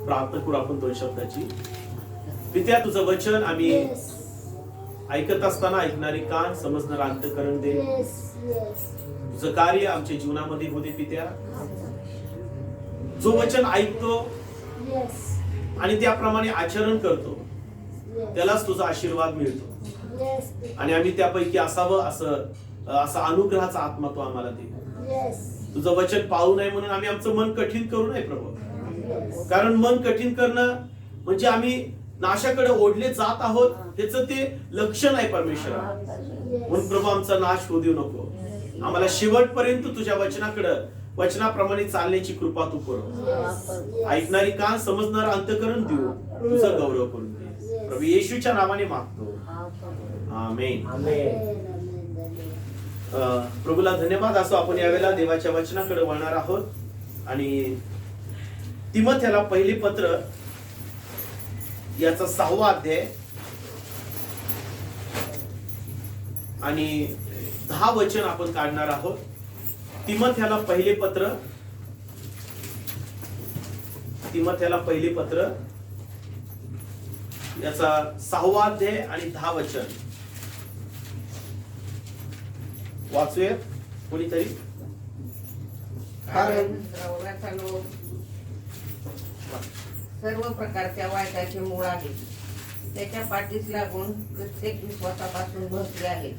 प्रार्थना करू आपण दोन शब्दाची. पित्या, तुझं वचन आम्ही ऐकत असताना ऐकणारे कान, समजणारं अंतःकरण दे. तुझं कार्य आमच्या जीवनामध्ये होते पित्या. जो वचन ऐकतो आणि त्याप्रमाणे आचरण करतो त्यालाच तुझा आशीर्वाद मिळतो. आणि आम्ही त्यापैकी असावं असा अनुग्रहाचा आत्मा तू आम्हाला दे. तुझं वचन पाळू नये म्हणून आम्ही आमचं मन कठीण करू नये प्रभू. कारण मन कठीण करणं म्हणजे आम्ही नाशाकडे ओढले जात आहोत, त्याचं ते लक्षण आहे परमेश्वर. म्हणून प्रभू आमचा नाश होऊ देऊ नको. आम्हाला शेवटपर्यंत तुझ्या वचनाप्रमाणे चालण्याची कृपा तू करू. ऐकणारी कान, समजणार अंतःकरण देऊ. तुझा गौरव करून दे. प्रभू येशूच्या नावाने मागतो, आमेन. प्रभूला धन्यवाद असो. आपण यावेळेला देवाच्या वचनाकडे वळणार आहोत आणि तिमोथेला पहिली पत्र याचा 6वा अध्याय आणि 10 वचन आपण काढणार आहोत. तिमोथेला पहिली पत्र याचा 6वा अध्याय आणि 10 वचन वाचूया कोणीतरी. कारण द्रव्याचा लोभ सर्व प्रकारच्या वाईटाचे मूळ आहे. त्याच्या पाठीस लागून प्रत्येक विश्वासापासून भरले आहे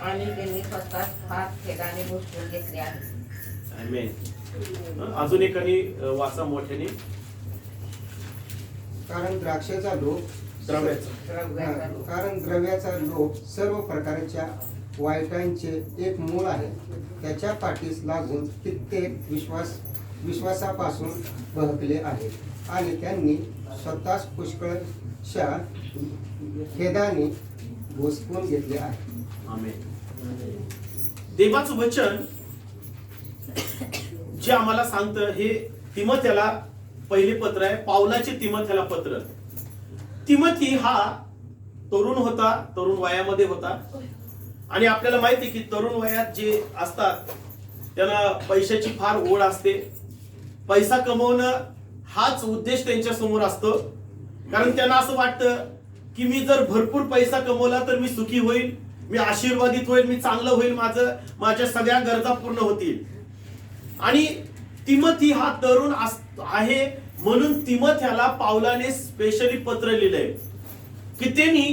आणि त्यांनी स्वतः हात खेदाने गोष्ट घेतले आहे. आमेन. अजून एकाने वाचा मोठ्याने. कारण द्राक्षाचा लोभ कारण द्रव्याचा लोभ सर्व प्रकारच्या वाईटांचे एक मूळ आहे. त्याच्या पाठीस लागून कित्येक विश्वासापासून बहकले आहे आणि त्यांनी स्वतःच पुष्कळशा खेदाने भोसकून घेतले आहे. आमेन. देवाचं वचन जे आम्हाला सांगतं हे तिमोथेला पहिले पत्र आहे. पावलाचे तिमोथेला पत्र. तिमोथी हा तरुण होता, तरुण वयामध्ये होता. आणि आपल्याला माहिती आहे की तरुण वयात जे असतात त्यांना पैशाची फार ओढ असते. पैसा कमवणं हाच उद्देश त्यांच्या समोर असतो. कारण त्यांना असं वाटतं की मी जर भरपूर पैसा कमवला तर मी सुखी होईल, मी आशीर्वादित होईल, मी चांगलं होईल, माझ्या सगळ्या गरजा पूर्ण होतील. आणि तिमोथी हा तरुण आहे म्हणून तिमोथेला पावलाने स्पेशली पत्र लिहिलंय की त्यांनी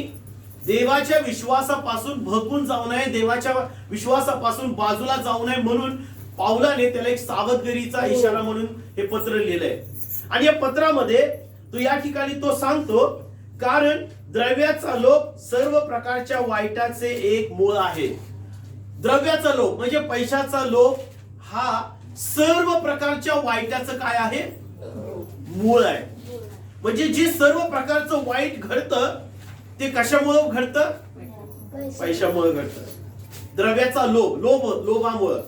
देवाच्या विश्वासापासून भटकून जाऊ नये, देवाच्या विश्वासापासून बाजूला जाऊ नये म्हणून पावलाने त्याला एक सावधगिरीचा इशारा म्हणून हे पत्र लिहिलंय. आणि या पत्रामध्ये तो या ठिकाणी तो सांगतो कारण द्रव्याचा लोभ सर्व प्रकारच्या वाईटाचे एक मूळ आहे. द्रव्याचा लोभ म्हणजे पैशाचा लोभ हा सर्व प्रकारच्या वाईटाचं काय आहे? मूळ आहे. म्हणजे जे सर्व प्रकारचं वाईट घडतं ते कशामुळे घडतं? पैशामुळे घडतं. द्रव्याचा लोभामुळे.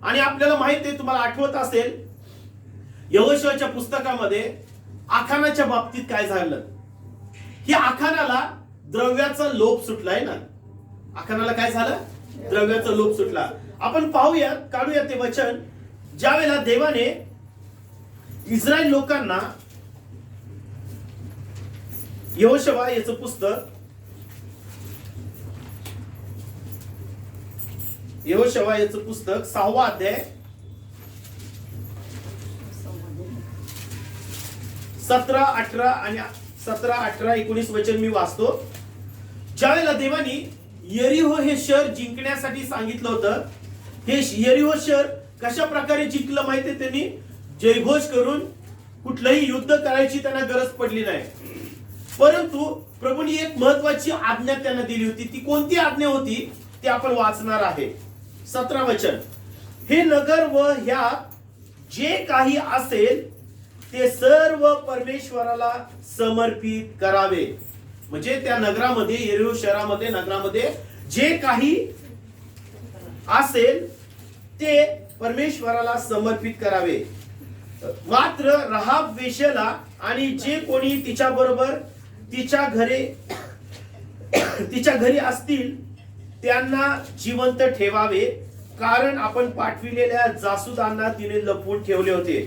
आणि आपल्याला माहिती आहे, तुम्हाला आठवत असेल यहोशूआच्या पुस्तकामध्ये आखानाच्या बाबतीत काय झालं की आखानाला द्रव्याचा लोभ सुटलाय ना. आखानाला काय झालं? द्रव्याचा लोभ सुटला. आपण पाहूया, काढूया ते वचन. ज्या वेळेला देवाने इस्रायल लोकांना यहोशूआ याचं पुस्तक, यहोशूआ याचं पुस्तक 6वा अध्याय 17, 18 आणि 17, 18, 19 वचन मी वाचतो. ज्यावेळेला देवानी यरीहो हे शहर जिंकण्यासाठी सांगितलं होतं. हे यरीहो शहर कशा प्रकारे जिंकलं माहितीये? त्यांनी जयघोष करून कुठलंही युद्ध करायची त्यांना गरज पडली नाही. परंतु प्रभूंनी एक महत्वाची आज्ञा त्यांना दिली होती. ती कोणती आज्ञा होती ते आपण वाचणार आहे. 17 वचन. हे नगर व ह्या जे काही असेल ते सर्व परमेश्वराला समर्पित करावे. म्हणजे त्या नगरामध्ये, यरीहो शहरामध्ये, नगरामध्ये जे काही असेल ते परमेश्वराला समर्पित करावे. मात्र राहाब वेश्येला आणि जे कोणी तिच्या बरोबर तिच्या घरी असतील त्यांना जिवंत ठेवावे, कारण आपण पाठविलेल्या जासूदांना तिने लपवून ठेवले होते.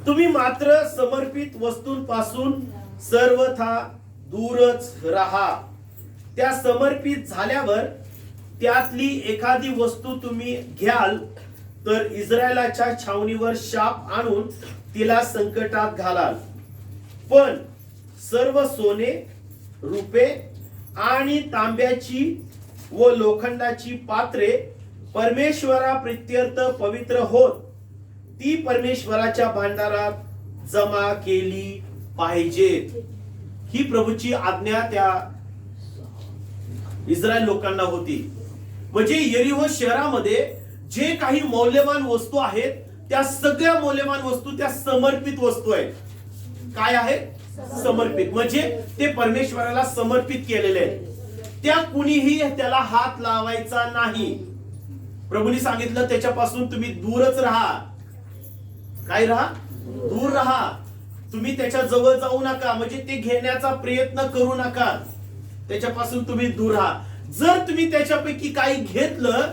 तुम्ही मात्र समर्पित वस्तूंपासून सर्वथा दूरच राहा. त्या समर्पित झाल्यावर त्यातली एखादी वस्तू तुम्ही घ्याल तर इस्रायलाच्या छावणीवर शाप आणून तिला संकटात घालाल. पण सर्व सोने, रुपे आणि तांब्याची व लोखंडाची पात्रे परमेश्वराप्रित्यर्थ पवित्र होत ती परमेश्वराच्या भांडारात जमा केली पाहिजेत. ही प्रभूची आज्ञा त्या इस्रायल लोकांना होती. म्हणजे यरीहो शहरामध्ये जे काही मौल्यवान वस्तू आहेत त्या सगळ्या मौल्यवान वस्तू त्या समर्पित वस्तू आहेत. काय आहेत? समर्पित. म्हणजे ते परमेश्वराला समर्पित केलेले आहेत. त्या कुणीही त्याला हात लावायचा नाही. प्रभूंनी सांगितलं त्याच्यापासून तुम्ही दूरच राहा. काय राहा? दूर राहा. तुम्ही त्याच्या जवळ जाऊ नका. म्हणजे ते घेण्याचा प्रयत्न करू नका. त्याच्यापासून तुम्ही दूर राहा. जर तुम्ही त्याच्यापैकी काही घेतलं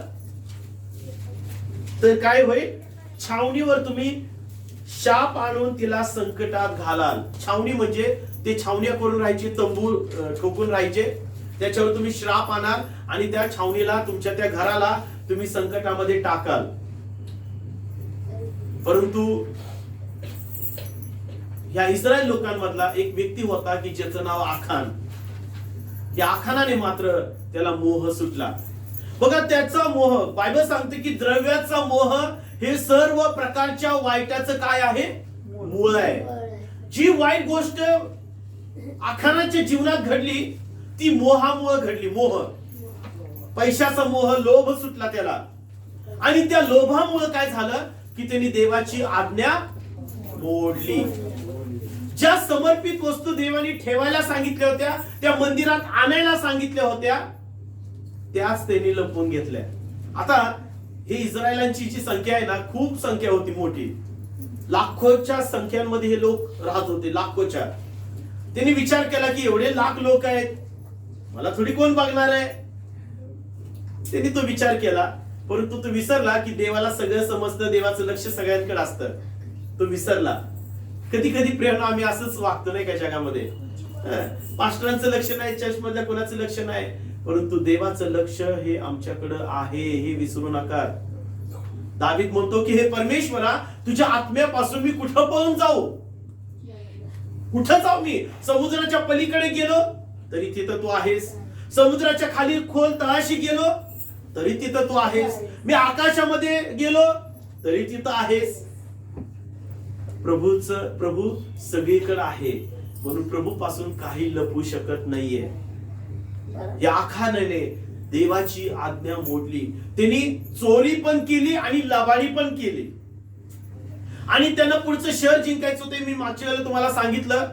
तर काय होईल? छावणीवर तुम्ही शाप आणून तिला संकटात घालाल. छावणी म्हणजे ते छावण्या करून राहायचे, तंबू ठोकून राहायचे. त्याच्यावर तुम्ही श्राप आणाल आणि त्या छावणीला, तुमच्या त्या घराला तुम्ही संकटामध्ये टाकाल. परंतु या इस्रायल लोकांमधला एक व्यक्ती होता की ज्याचं नाव आखान. या आखानाने मात्र त्याला मोह सुटला. बघा, त्याचा मोह, बायबल सांगते की द्रव्याचा मोह हे सर्व प्रकारच्या वाईटाचं काय आहे? मूळ आहे. जी वाईट गोष्ट आखानाच्या जीवनात घडली ती मोहामुळे घडली. मोह, पैशाचा मोह, लोभ सुटला त्याला. आणि त्या लोभामुळे काय झालं की त्यांनी देवाची आज्ञा मोडली. ज्या समर्पित वस्तू देवाने ठेवायला सांगितल्या होत्या, त्या मंदिरात आणायला सांगितल्या होत्या, त्याच त्यांनी लपवून घेतल्या. आता हे इस्रायलांची जी संख्या आहे ना, खूप संख्या होती मोठी. लाखोच्या संख्यांमध्ये हे लोक राहत होते, लाखोच्या. त्यांनी विचार केला की एवढे लाख लोक आहेत, मला थोडी कोण बघणार आहे. त्यांनी तो विचार केला. परंतु तो विसरला की देवाला सगळं समजतं, देवाचं लक्ष सगळ्यांकडे असतं. तो विसरला. कधी कधी प्रेरणा आम्ही असंच वागतो नाही का जगामध्ये. पास्टरांचं लक्ष नाही, चर्च मधल्या कोणाचं लक्ष नाही, परंतु देवाचं लक्ष हे आमच्याकडे आहे, हे विसरू नका. दावीद म्हणतो की हे परमेश्वरा, तुझ्या आत्म्यापासून मी कुठं पळून जाऊ? कुठं जाऊ मी? समुद्राच्या पलीकडे गेलो तरी तिथं तू आहेस. समुद्राच्या खाली खोल तळाशी गेलो तरी तिथं तू आहेस. मी आकाशामध्ये गेलो तरी तिथं आहेस. प्रभू सगळीकडे आहे, म्हणून प्रभू पासून काही लपू शकत नाहीये. या आखानाने देवाची आज्ञा मोडली. त्यांनी चोरी पण केली आणि लबाडी पण केली. आणि त्यांना पुढचं शहर जिंकायचं होते. मी मागच्या वेळेला तुम्हाला सांगितलं,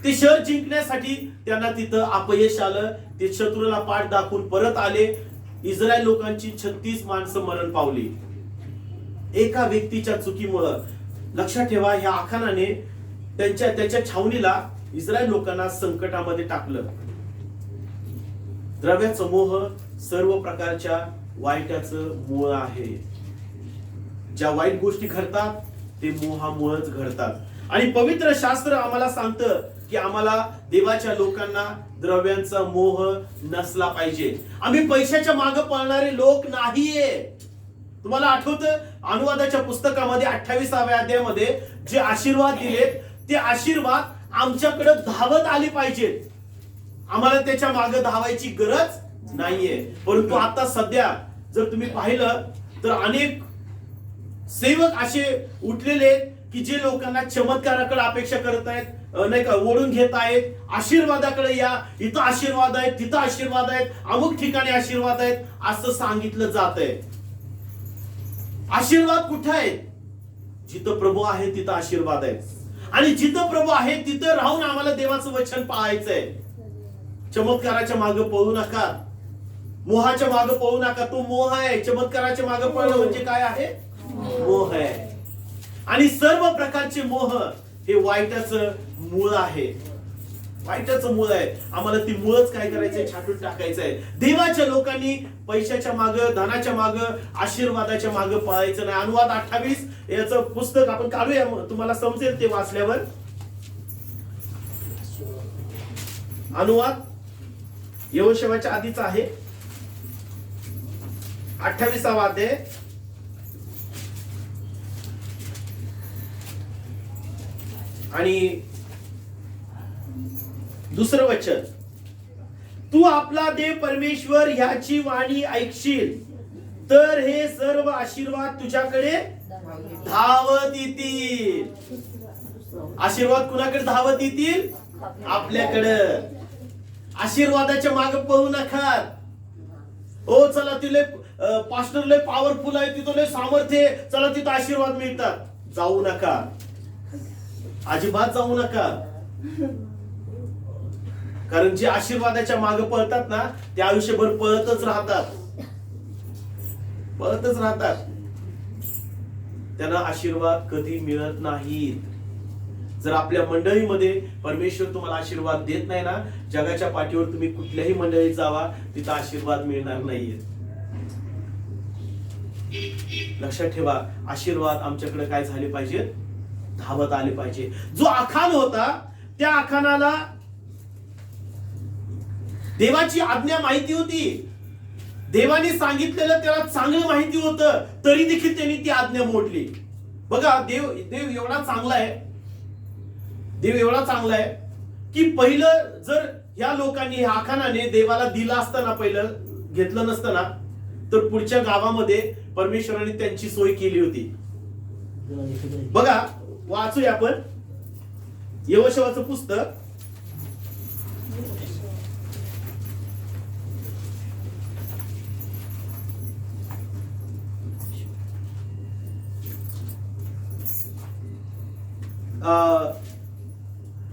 ते शहर जिंकण्यासाठी त्यांना तिथं अपयश आलं. ते शत्रूला पाठ दाखवून परत आले. इस्रायल लोकांची 36 माणसं मरण पावली एका व्यक्तीच्या चुकीमुळं. लक्षात ठेवा, ह्या आखानाने त्याच्या छावणीला इस्रायल लोकांना संकटामध्ये टाकलं. द्रव्याचं मोह सर्व प्रकारच्या वाईटाचं मूळ आहे. ज्या वाईट गोष्टी घडतात ते मोहामुळेच घडतात. आणि पवित्र शास्त्र आम्हाला सांगतं की आम्हाला देवाच्या लोकांना द्रव्यांचा मोह नसला पाहिजे. आम्ही पैशाच्या मागे पळणारे लोक नाहीये. तुम्हाला आठवतं, अनुवादाच्या पुस्तकामध्ये 28व्या अध्यायामध्ये जे आशीर्वाद दिलेत ते आशीर्वाद आमच्याकडे धावत आले पाहिजेत. आम्हाला त्याच्या मागे धावायची गरज नाहीये. परंतु आता सध्या जर तुम्ही पाहिलं तर अनेक सेवक असे उठलेले की जे लोकांना चमत्काराकडे अपेक्षा करत आहेत, नाही का, ओढून घेत आहेत. आशीर्वादाकडे या, इथं आशीर्वाद आहेत, तिथं आशीर्वाद आहेत, अमुक ठिकाणी आशीर्वाद आहेत असं सांगितलं जात आहे. आशीर्वाद कुठे आहेत? जिथं प्रभू आहे तिथं आशीर्वाद आहे. आणि जिथं प्रभू आहे तिथं राहून आम्हाला देवाचं वचन पाळायचंय. चमत्काराच्या मागे पळू नका, मोहाच्या मागे पळू नका. तो मोह आहे. चमत्काराच्या मागे पळणं म्हणजे काय आहे? मोह आहे. आणि सर्व प्रकारचे मोह हे वाईटाचं मूळ आहे. वाईटाचं मूळ आहे. आम्हाला ती मूळच काय करायचंय? छाटून टाकायचंय. देवाच्या लोकांनी पैशाच्या मागे, धनाच्या मागे, आशीर्वादाच्या मागे पळायचं नाही. अनुवाद 28 याचं पुस्तक आपण काढूया, तुम्हाला समजेल ते वाचल्यावर. अनुवाद यहोशुआच्या आधीचा आहे, 28वा अध्याय आणि दुसरं वचन. तू आपला देव परमेश्वर ह्याची वाणी ऐकशील तर हे सर्व आशीर्वाद तुझ्याकडे धावत येतील. आशीर्वाद कुणाकडे धावत येतील? आपल्याकडं. आशीर्वादाच्या मागे पळू नका. ओ चला तिले पास्टर लय पॉवरफुल आहे, तिथं लय सामर्थ्य आहे, चला तिथं आशीर्वाद मिळतात. जाऊ नका, अजिबात जाऊ नका. कारण जे आशीर्वादाच्या मागे पळतात ना ते आयुष्यभर पळतच राहतात. त्यांना आशीर्वाद कधी मिळत नाहीत. जर आपल्या मंडळीमध्ये परमेश्वर तुम्हाला आशीर्वाद देत नाही ना, जगाच्या पाठीवर तुम्ही कुठल्याही मंडळीत जावा, तिथं आशीर्वाद मिळणार नाहीये. लक्षात ठेवा, आशीर्वाद आमच्याकडे काय झाले पाहिजे? धावत आले पाहिजे. जो आखान होता त्या आखानाला देवाची आज्ञा माहिती होती, देवाने सांगितलेलं त्याला चांगलं माहिती होतं, तरी देखील त्यांनी ती आज्ञा मोडली. बघा, देव एवढा चांगला आहे, देव एवढा चांगला आहे की पहिलं जर ह्या लोकांनी, आखानाने देवाला दिलं असतं ना, पहिलं घेतलं नसतं ना, तर पुढच्या गावामध्ये परमेश्वराने त्यांची सोय केली होती. बघा, वाचूया आपण यहोशुआचं पुस्तक,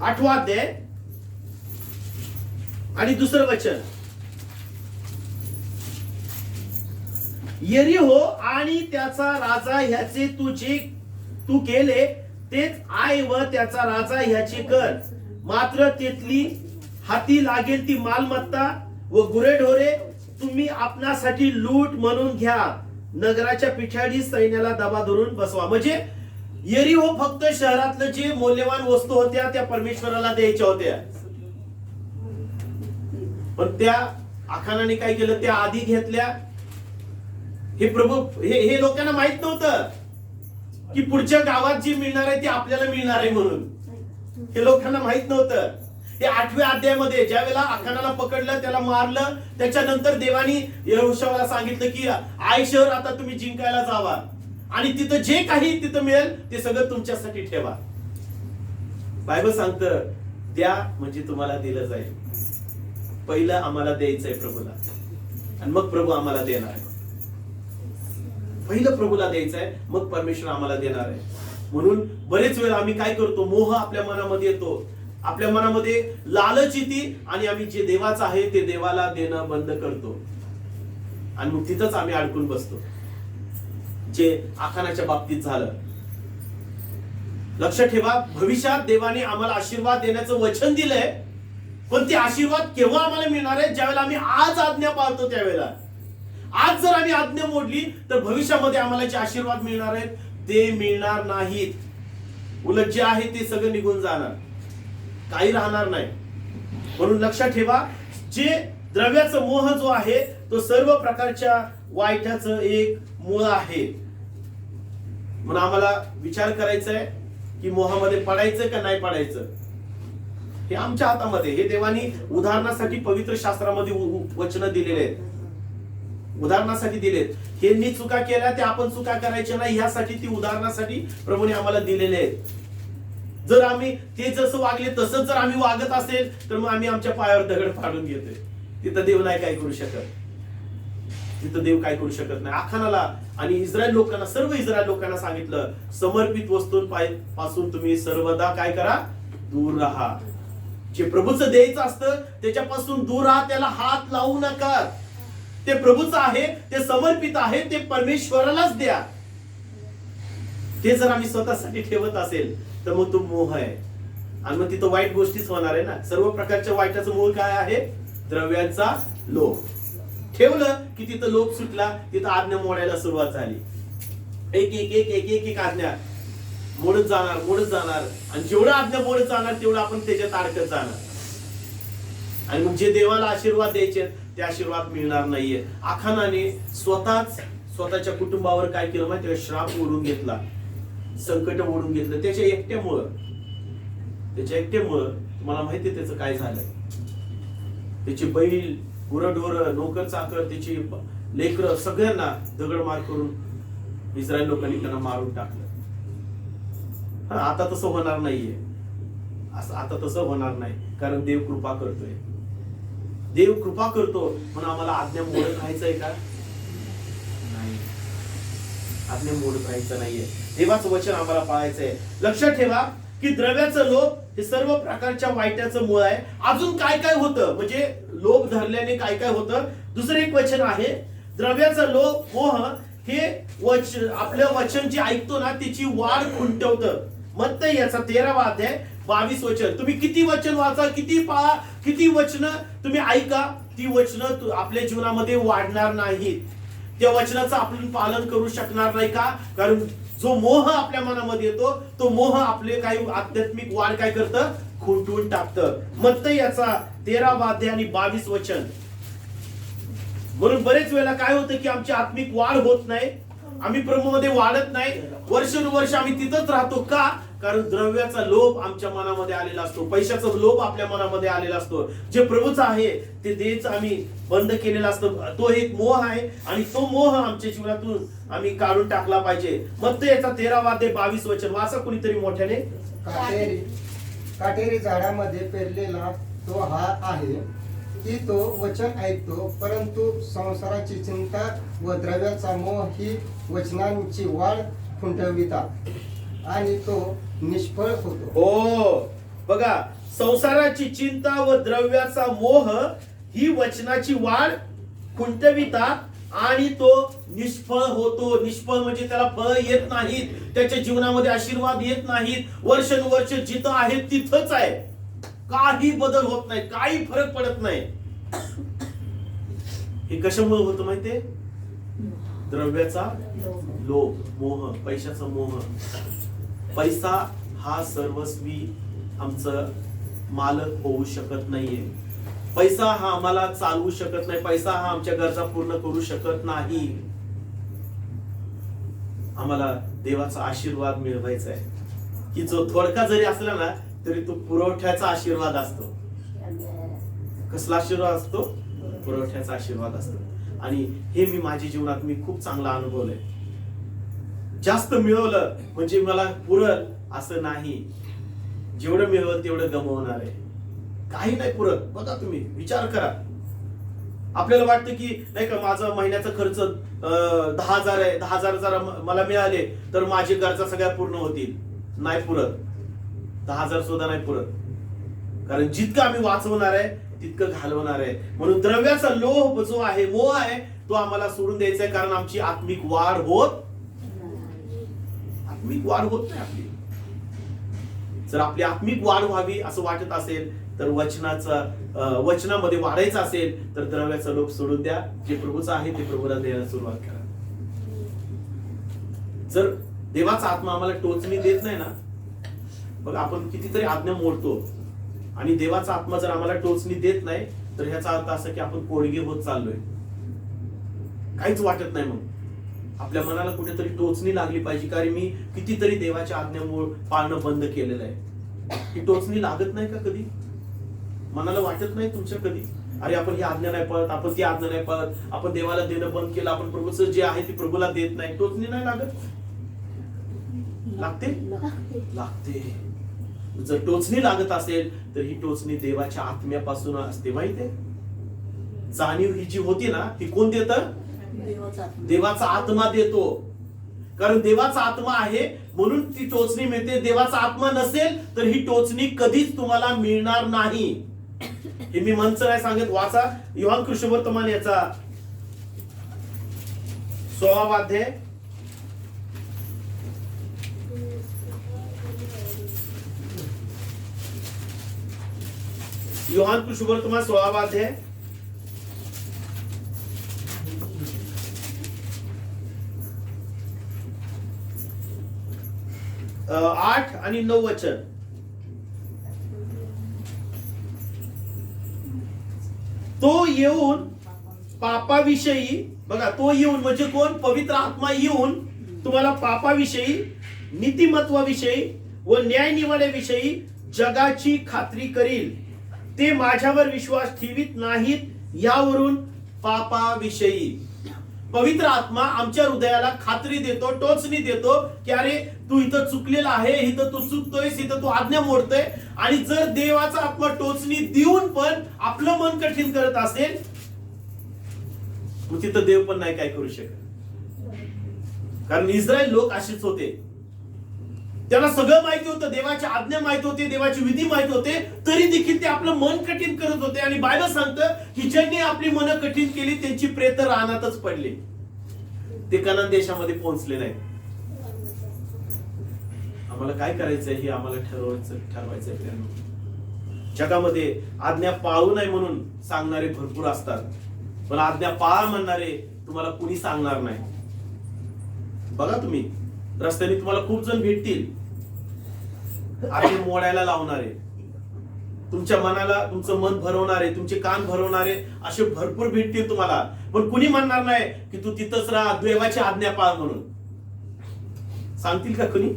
आठवा अध्याय आणि दुसरं वचन. यरीहो आणि त्याचा राजा ह्याचे तू केले तेच आय व त्याचा राजा ह्याचे कर. मात्र तिथली हाती लागेल ती मालमत्ता व गुरेढोरे तुम्ही आपणासाठी लूट म्हणून घ्या. नगराच्या पिछाडी सैन्याला दबा धरून बसवा. म्हणजे यरीहो फक्त शहरातलं जे मौल्यवान वस्तू होत्या त्या परमेश्वराला द्यायच्या होत्या, पण त्या आखानाने काय केलं? त्या आधी घेतल्या. हे प्रभू, हे लोकांना माहित नव्हतं की पुढच्या गावात जे मिळणार आहे ते आपल्याला मिळणार आहे म्हणून. हे लोकांना माहित नव्हतं. हे 8व्या अध्यायामध्ये ज्या वेळेला आखानाला पकडलं, त्याला मारलं, त्याच्यानंतर देवानी यहोशुआला सांगितलं की आय शहर आता तुम्ही जिंकायला जावा आणि तिथं जे काही तिथं मिळेल ते सगळं तुमच्यासाठी ठेवा. बायबल सांगतं द्या म्हणजे तुम्हाला दिलं जाईल. पहिलं आम्हाला द्यायचंय प्रभूला आणि मग प्रभू आम्हाला देणार आहे. पहिलं प्रभूला द्यायचंय, मग परमेश्वर आम्हाला देणार आहे. म्हणून बरेच वेळा आम्ही काय करतो? मोह आपल्या मनामध्ये येतो, आपल्या मनामध्ये लालच येते आणि आम्ही जे देवाचं आहे ते देवाला देणं बंद करतो आणि मग तिथंच आम्ही अडकून बसतो, जे आखानाच्या बाबतीत झालं. लक्षात ठेवा, भविष्यात देवाने आम्हाला आशीर्वाद देण्याचं वचन दिलंय, पण ते आशीर्वाद केव्हा आम्हाला मिळणार आहे? ज्यावेळेला आम्ही आज आज्ञा पाळतो त्यावेळेला. आज जर आम्ही आज्ञा मोडली तर भविष्यामध्ये आम्हाला जे आशीर्वाद मिळणार आहेत ते मिळणार नाहीत. उलट जे आहे ते सगळं निघून जाणार, काही राहणार नाही. म्हणून लक्षात ठेवा, जे द्रव्याचं मोह जो आहे तो सर्व प्रकारच्या वाईटाचं एक मूळ आहे. म्हणून आम्हाला विचार करायचा आहे की मोहामध्ये पडायचं का नाही पडायचं, हे आमच्या हातामध्ये. हे देवानी उदाहरणासाठी पवित्र शास्त्रामध्ये वचन दिलेले आहेत, उदाहरणासाठी दिलेत. ह्यांनी चुका केल्या ते आपण चुका करायच्या नाही, ह्यासाठी ती उदाहरणासाठी प्रभूने आम्हाला दिलेले आहेत. जर आम्ही ते जसं वागले तसंच जर आम्ही वागत असेल तर मग आम्ही आमच्या पायावर दगड फाडून घेतोय. तिथं देव नाही काय करू शकत, तिथं देव काय करू शकत नाही. आखानाला आणि इस्रायल लोकांना, सर्व इस्रायल लोकांना सांगितलं, समर्पित वस्तूंपासून तुम्ही सर्वदा काय करा? दूर राहा. जे प्रभूचं द्यायचं असतं त्याच्यापासून दूर राहा, त्याला हात लावू नका. ते प्रभूचं आहे, ते समर्पित आहे, ते परमेश्वरालाच द्या. ते जर आम्ही स्वतःसाठी ठेवत असेल तर मग तो मोह आहे आणि मग तिथं वाईट गोष्टीच होणार आहे ना. सर्व प्रकारच्या वाईटाचं मूळ काय आहे? द्रव्यांचा लोभ. ठेवलं की तिथं लोभ सुटला, तिथं आज्ञा मोडायला सुरुवात झाली. एक एक एक एक एक एक आज्ञा मोडत जाणार आणि जेवढं आज्ञा मोडत जाणार तेवढं आपण त्याच्यात अडकत जाणार. आणि मग जे देवाला आशीर्वाद द्यायचे ते आशीर्वाद मिळणार नाहीये. आखानाने स्वतःच्या कुटुंबावर काय केलं माहिती, श्राप ओढून घेतला, संकट ओढून घेतलं त्याच्या एकट्यामुळं. तुम्हाला माहिती त्याचं काय झालं. त्याची बैल, गुरढोर, नोकर चाकर, त्याची लेकरं सगळ्यांना दगडमार करून इस्रायल लोकांनी त्यांना मारून टाकलं. आता तसं होणार नाहीये. आता तसं होणार नाही, कारण देव कृपा करतोय. देव कृपा करतो म्हणून आम्हाला आज्ञा मोडत राहायचंय का? नाही, आज्ञा मोडत राहायचं नाहीये. देवाचं वचन आम्हाला पाळायचंय. लक्षात ठेवा की द्रव्याचं लोभ हे सर्व प्रकारच्या वाईटाचं मूळ आहे. अजून काय काय होतं, म्हणजे लोभ धरल्याने काय काय होतं. दुसरं एक वचन आहे, द्रव्याचं लोभ, मोह हे आपलं वचन जे ऐकतो ना त्याची वाढ खुंटवतं. मत्तई याचा 13वा अध्याय 22 वचन. तुम्ही किती वचन वाचा, किती पहा, किती वचन तुम्ही ऐका, ती वचन आपल्या जीवनामध्ये वाढणार नाहीत. त्या वचनाचं आपण पालन करू शकणार नाही. का? कारण जो मोह आपल्या मनामध्ये येतो तो मोह आपले काही आध्यात्मिक वाढ काय करतं, खुंटवून टाकतं. मत्तई याचा 13वा अध्याय आणि 22 वचन. म्हणून बरेच वेळेला काय होतं की आमची आत्मिक वाढ होत नाही, आम्ही प्रभूमध्ये वाढत नाही, वर्षानुवर्ष आम्ही तिथंच राहतो. का? कारण द्रव्याचा लोभ आमच्या मनामध्ये आलेला असतो, पैशाचा लोभ आपल्या मनामध्ये आलेला असतो. जे प्रभूचं आहे ते द्यायचं आम्ही बंद केलेला असतो. तो एक मोह आहे आणि तो मोह आमच्या जीवनातून आम्ही काढून टाकला पाहिजे. मत्तई याचा 13वा अध्याय 22 वचन वाचा कुणीतरी मोठ्याने. काटेरी झाडामध्ये पेरलेला तो हा आहे की तो वचन ऐकतो, परंतु संसाराची चिंता व द्रव्याचा मोह ही वचनांची वाढ खुंटवितात आणि तो निष्फळ होतो. हो, बघा, संसाराची चिंता व द्रव्याचा मोह ही वचनाची वाढ खुंटवितात आणि तो निष्फळ होतो. निष्फळ म्हणजे त्याला फळ येत नाहीत, त्याच्या जीवनामध्ये आशीर्वाद येत नाहीत. वर्षानुवर्ष जिथं आहे तिथंच आहे, काही बदल होत नाही, काही फरक पडत नाही. हे कशामुळे होतं माहितीये? द्रव्याचा लोभ, मोह, पैशाचा मोह. पैसा हा सर्वस्वी आमचं मालक होऊ शकत नाहीये. पैसा हा आम्हाला चालवू शकत नाही. पैसा हा आमच्या गरजा पूर्ण करू शकत नाही. आम्हाला देवाचा आशीर्वाद मिळवायचा आहे की जो थोडका जरी असला ना तरी तो पुरवठ्याचा आशीर्वाद असतो. कसला आशीर्वाद असतो? पुरवठ्याचा आशीर्वाद असतो. आणि हे मी माझ्या जीवनात मी खूप चांगला अनुभवलंय. जास्त मिळवलं म्हणजे मला पुरल असं नाही. जेवढं मिळवल तेवढं गमवणार आहे. काही नाही पुरत. बघा, तुम्ही विचार करा. आपल्याला वाटतं की नाही का माझा महिन्याचा खर्च 10,000 आहे, 10,000 जर मला मिळाले तर माझी गरजा सगळ्या पूर्ण होतील. नाही पुरत. 10,000 सुद्धा नाही पुरत. कारण जितकं आम्ही वाचवणार आहे तितकं घालवणार आहे. म्हणून द्रव्याचा लोभ जो आहे, मोह आहे, तो आम्हाला सोडून द्यायचा आहे. कारण आमची आत्मिक वाढ होत नाही आपली. जर आपली आत्मिक वाढ व्हावी असं वाटत असेल तर वचनामध्ये वाढायचं असेल तर द्रव्याचा लोभ सोडून द्या. जे प्रभूचं आहे ते प्रभूला द्यायला सुरुवात करा. जर देवाचा आत्मा आम्हाला टोचणी देत नाही ना, बघा आपण कितीतरी आज्ञा मोडतो आणि देवाचा आत्मा जर आम्हाला टोचणी देत नाही तर ह्याचा अर्थ असा की आपण कोडगे होत चाललोय. काहीच वाटत नाही. मग आपल्या मनाला कुठेतरी टोचणी लागली पाहिजे. कारण मी कितीतरी देवाच्या आज्ञामुळे पाळणं बंद केलेलं आहे. ही टोचणी लागत नाही का कधी? मनाला वाटत नाही तुमच्या कधी, अरे आपण ही आज्ञा नाही पळत, आपण ती आज्ञा नाही पळत, आपण देवाला देणं बंद केलं, आपण प्रभूचं जे आहे ते प्रभूला देत नाही. टोचणी नाही लागत? लागते. जर टोचणी लागत असेल तर ही टोचणी देवाच्या आत्म्यापासून असते. माहितीये? जाणीव ही जी होती ना ती कोण देतं? देवाचा आत्मा देतो. कारण देवाचा आत्मा आहे म्हणून ती टोचणी मिळते. देवाचा आत्मा नसेल तर ही टोचणी कधीच तुम्हाला मिळणार नाही. हे मी मंच नाही सांगत. वाचा योहान कृष्णवर्तमान याचा 16वा अध्याय. योहान कृष्णवर्तमान 16वा अध्याय. 8 आणि 9 वचन. तो येऊन पापाविषयी, बघा, तो येऊन म्हणजे कोण? पवित्र आत्मा येऊन तुम्हाला पापाविषयी, नीतिमत्वाविषयी व न्यायनिवाड्याविषयी जगाची खात्री करील. ते माझ्यावर विश्वास ठेवीत नाहीत यावरून पापाविषयी. पवित्र आत्मा आमच्या हृदयाला खात्री देतो, टोचणी देतो की अरे तू इथं चुकलेला आहे, इथं तू चुकतोयस, इथं तू आज्ञा मोडतोय. आणि जर देवाचा आत्मा टोचणी देऊन पण आपलं मन कठीण करत असेल, मग तिथं देव पण नाही काय करू शकत. कारण इस्रायल लोक असेच होते. त्यांना सगळं माहिती होतं, देवाची आज्ञा माहिती होते, देवाची विधी माहिती होते, तरी देखील ते आपलं मन कठीण करत होते. आणि बायबल सांगतं की ज्यांनी आपली मन कठीण केली त्यांची प्रेत रानातच पडली, ते कनान देशामध्ये पोहोचले नाही. आम्हाला काय करायचंय हे आम्हाला ठरवायचंय. जगामध्ये आज्ञा पाळू नाही म्हणून सांगणारे भरपूर असतात, पण आज्ञा पाळा म्हणणारे तुम्हाला कुणी सांगणार नाही. बघा, तुम्ही रस्त्याने तुम्हाला खूप जण भेटतील, आज्ञा मोडायला लावणारे, तुमच्या मनाला तुमचं मन भरवणारे, तुमचे कान भरवणारे असे भरपूर भेटतील तुम्हाला. पण कुणी म्हणणार नाही की तू तिथंच राहा, देवाची आज्ञा पाळ म्हणून. सांगतील का कुणी?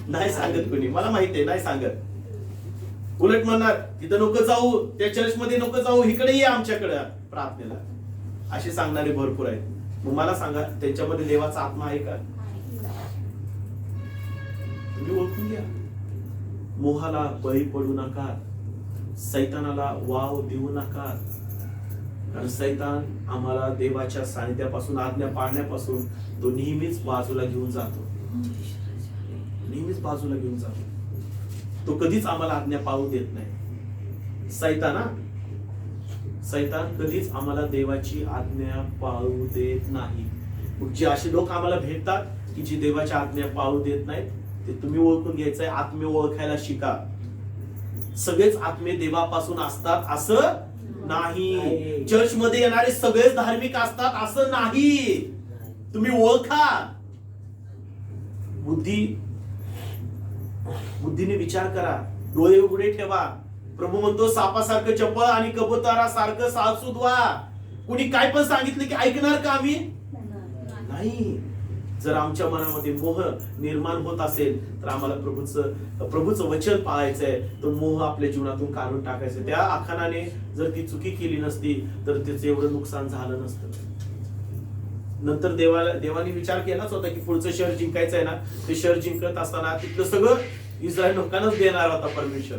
नाही सांगत कुणी, मला माहिती आहे, नाही सांगत. उलट म्हणणार तिथं नको जाऊ, त्या चर्च मध्ये नको जाऊ, इकडे ये आमच्याकडे प्रार्थनेला, असे सांगणारे भरपूर आहेत. मग मला सांगा, त्यांच्यामध्ये देवाचा आत्मा आहे का? तुम्ही ओळखून घ्या. मोहाला बळी पडू नका, सैतानाला वाव देऊ नका. कारण सैतान आम्हाला देवाच्या सानिध्यापासून, आज्ञा पाळण्यापासून तो नेहमीच बाजूला घेऊन जातो, नेहमीच बाजूला घेऊन जातो. तो कधीच आम्हाला आज्ञा पाळू देत नाही. सैतान कधीच आम्हाला देवाची आज्ञा पाळू देत नाही. मग जे असे लोक आम्हाला भेटतात की जे देवाची आज्ञा पाळू देत नाहीत, ते तुम्ही ओळखून घ्यायचंय. आत्मे ओळखायला शिका. सगळेच आत्मे देवापासून असतात असं नाही. चर्च मध्ये येणारे सगळेच धार्मिक असतात असं नाही. तुम्ही ओळखा. बुद्धीने विचार करा, डोळे उघडे ठेवा. प्रभू म्हणतो सापासारखं चपळ आणि कबुतरासारखं साळसूद व्हा. कुणी काय पण सांगितलं की ऐकणार का आम्ही? नाही. जर आमच्या मनामध्ये मोह निर्माण होत असेल तर आम्हाला प्रभूचं वचन पाळायचंय. तो मोह आपल्या जीवनातून काढून टाकायचं. त्या आखानाने जर ती चुकी केली नसती तर त्याचं एवढं नुकसान झालं नसतं. नंतर देवाने विचार केलाच होता की पुढचं शहर जिंकायचं आहे ना, ते शहर जिंकत असताना तिथलं सगळं इस्रायल लोकांनाच देणार होता परमेश्वर.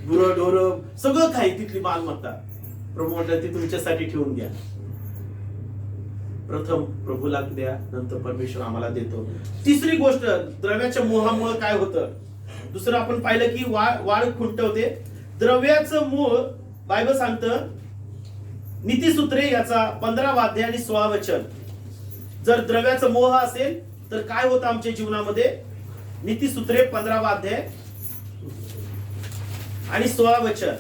गुरं ढोरं सगळं काही, तिथली मालमत्ता. प्रभू म्हटलं ती तुमच्यासाठी ठेवून घ्या. प्रथम प्रभूला द्या, नंतर परमेश्वर आम्हाला देतो. तिसरी गोष्ट, द्रव्याच्या मोहामुळे काय होतं? दुसरं आपण पाहिलं की वाळ खुंटवते. द्रव्याचं मोह, बायबल सांगतं नीतिसूत्रे याचा 15 अध्याय आणि 16 वचन. जर द्रव्याचा मोह असेल तर काय होतं आमच्या जीवनामध्ये? नीतिसूत्रे 15 अध्याय आणि 16 वचन.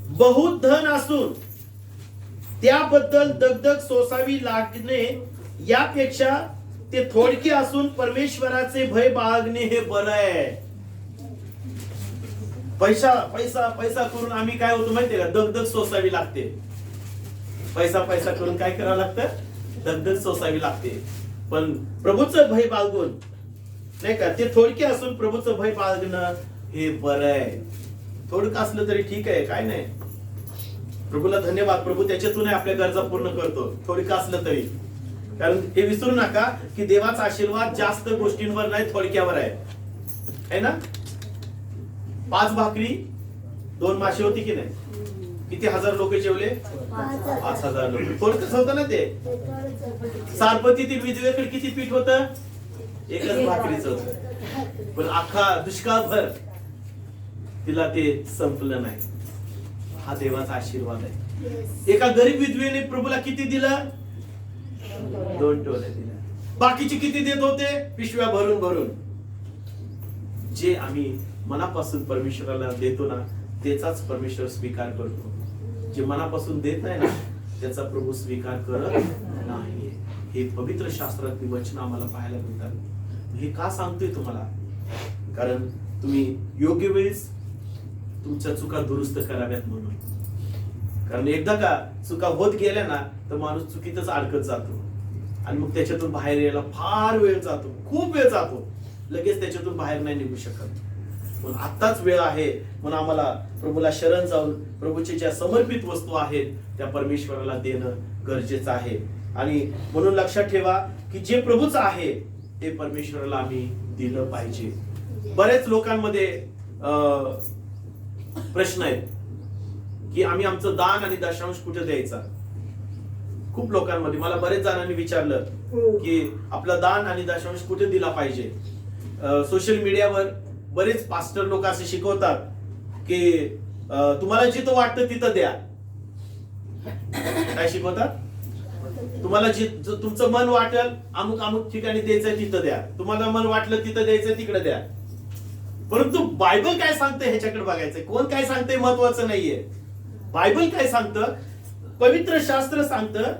बहुत धन असून त्याबद्दल दगदग सोसावी लागणे यापेक्षा ते थोडके असून परमेश्वराचे भय बाळगणे हे बरं आहे. पैसा पैसा पैसा करून आम्ही काय होतो माहितीये का? दगदग सोसावी लागते. पैसा पैसा करून काय करावं लागतं? दगदग सोसावी लागते. पण प्रभूचं भय बाळगून, नाही का, ते थोडके असून प्रभूचं भय बाळगणं हे बरं आहे. थोडकं असलं तरी ठीक आहे, काय नाही. प्रभूला धन्यवाद, प्रभू त्याच्यातून आपल्या गरजा पूर्ण करतो, थोडकं असलं तरी. कारण हे विसरू नका की देवाचा आशीर्वाद जास्त गोष्टींवर नाही, थोडक्यावर आहे ना. 5 भाकरी 2 मासे होती की नाही? किती हजार लोक जेवले? 5,000 लोक. थोडकच होतं ना ते. सारपतीतील विधवेकडे किती पीठ होतं? एकच भाकरीच होतं. पण अख्खा दुष्काळभर तिला ते संपलं नाही. हा देवाचा आशीर्वाद आहे. एका गरीब विधवेने प्रभूला किती दिलं? 2 टोले दिले. बाकीचे किती देत होते? पिशव्या भरून भरून. जे आम्ही मनापासून परमेश्वराला देतो ना, त्याचाच परमेश्वर स्वीकार करतो. जे मनापासून देत नाही ना, त्याचा प्रभू स्वीकार करत नाही. हे पवित्र शास्त्रातली वचन आम्हाला पाहायला मिळतात. हे का सांगतोय तुम्हाला? कारण तुम्ही योग्य वेळेस तुमच्या चुका दुरुस्त कराव्यात म्हणून. कारण एकदा का चुका होत गेल्या ना तर माणूस चुकीतच अडकत जातो आणि मग त्याच्यातून बाहेर यायला फार वेळ जातो, खूप वेळ जातो, लगेच त्याच्यातून बाहेर नाही निघू शकत. म्हणून आत्ताच वेळ आहे म्हणून आम्हाला प्रभूला शरण जाऊन प्रभूचे ज्या समर्पित वस्तू आहेत त्या परमेश्वराला देणं गरजेचं आहे. आणि म्हणून लक्षात ठेवा की जे प्रभूचं आहे ते परमेश्वराला आम्ही दिलं पाहिजे. बरेच लोकांमध्ये प्रश्न आहेत की आम्ही आमचं दान आणि दशांश कुठे द्यायचा. खूप लोकांमध्ये मला बरेच जणांनी विचारलं की आपला दान आणि दशांश कुठे दिला पाहिजे. सोशल मीडियावर बरेच पास्टर लोक असे शिकवतात की तुम्हाला जिथं वाटतं तिथं द्या. काय शिकवतात? तुम्हाला तुमचं मन वाटेल अमुक अमुक ठिकाणी द्यायचंय तिथं द्या, तुम्हाला मन वाटलं तिथं द्यायचंय तिकडे द्या. परंतु बायबल काय सांगते ह्याच्याकडे बघायचंय. कोण काय सांगते महत्वाचं नाहीये. बायबल काय सांगतं? पवित्र शास्त्र सांगतं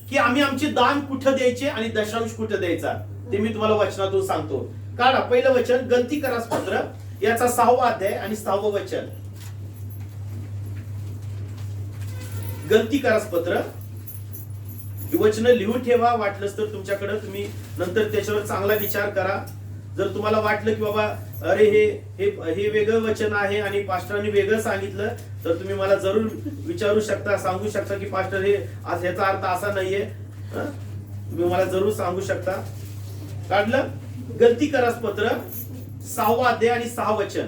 की आम्ही आमचे दान कुठं द्यायचे आणि दशांश कुठं द्यायचा ते मी तुम्हाला वचनातून सांगतो. काढा पहिलं वचन गलतीकारास पत्र याचा 6वा अध्याय आणि 6वं वचन. गलतीकारास पत्र ही वचन लिहून ठेवा. वाटलंच तर तुमच्याकडे तुम्ही नंतर त्याच्यावर चांगला विचार करा. जर तुम्हाला वाटलं की बाबा अरे हे वेगळं वचन आहे आणि पास्टरांनी वेगळं सांगितलं तर तुम्ही मला जरूर विचारू शकता, सांगू शकता की पास्टर हे ह्याचा अर्थ असा नाहीये. तुम्ही मला जरूर सांगू शकता. काढलं गलतीकारास पत्र 6वा अध्याय आणि 6 वचन.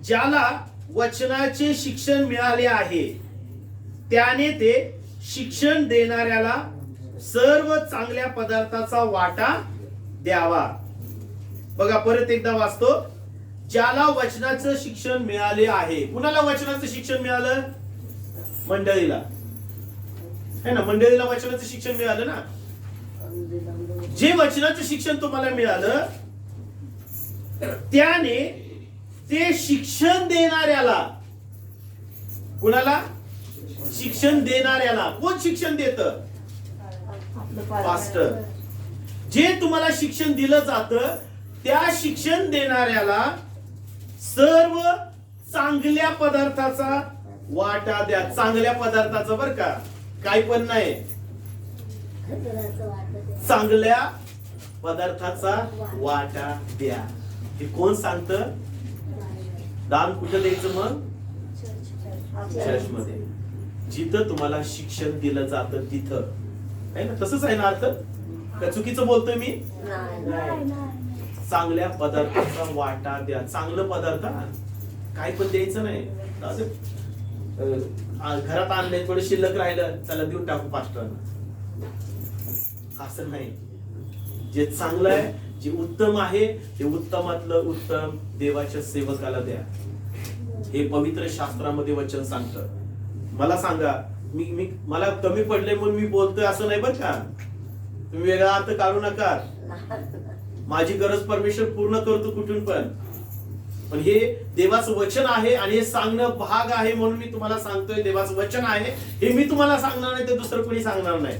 ज्याला वचनाचे शिक्षण मिळाले आहे त्याने ते शिक्षण देणाऱ्याला सर्व चांगल्या पदार्थाचा वाटा द्यावा. बघा परत एकदा वाचतो. ज्याला वचनाचं शिक्षण मिळाले आहे. कुणाला वचनाचं शिक्षण मिळालं? मंडळीला. है ना, मंडळीला वचनाचं शिक्षण मिळालं ना. जे वचनाचं शिक्षण तुम्हाला मिळालं त्याने ते शिक्षण देणाऱ्याला. कुणाला? शिक्षण देणाऱ्याला. कोण शिक्षण देतं? पास्टर. जे तुम्हाला शिक्षण दिलं जातं त्या शिक्षण देणाऱ्याला सर्व चांगल्या पदार्थाचा वाटा द्या. चांगल्या पदार्थाचा बर का, काय पण नाही, चांगल्या पदार्थाचा वाटा द्या. हे कोण सांगतं? दान कुठं द्यायचं? मग चर्च मध्ये, जिथं तुम्हाला शिक्षण दिलं जातं तिथं. आहे ना, तसंच आहे ना अर्थ? का चुकीचं बोलतोय मी? चांगल्या पदार्थाचा वाटा द्या. चांगलं पदार्थ काय पण द्यायचं नाही. घरात आणलंय थोडं शिल्लक राहिलं चला देऊन टाकू पास्टरांना, असं नाही. जे चांगलं आहे, जे उत्तम आहे ते उत्तमातलं उत्तम देवाच्या सेवकाला द्या. हे पवित्र शास्त्रामध्ये वचन सांगतं. मला सांगा, मी मला कमी पडले म्हणून मी बोलतोय असं नाही बरं का. तुम्ही वेगळा अर्थ काढू नका. माझी गरज परमेश्वर पूर्ण करतो कुठून पण हे देवाचं वचन आहे आणि हे सांगणं भाग आहे म्हणून मी तुम्हाला सांगतोय. देवाचं वचन आहे हे मी तुम्हाला सांगणार नाही, ते दुसरं कोणी सांगणार नाही.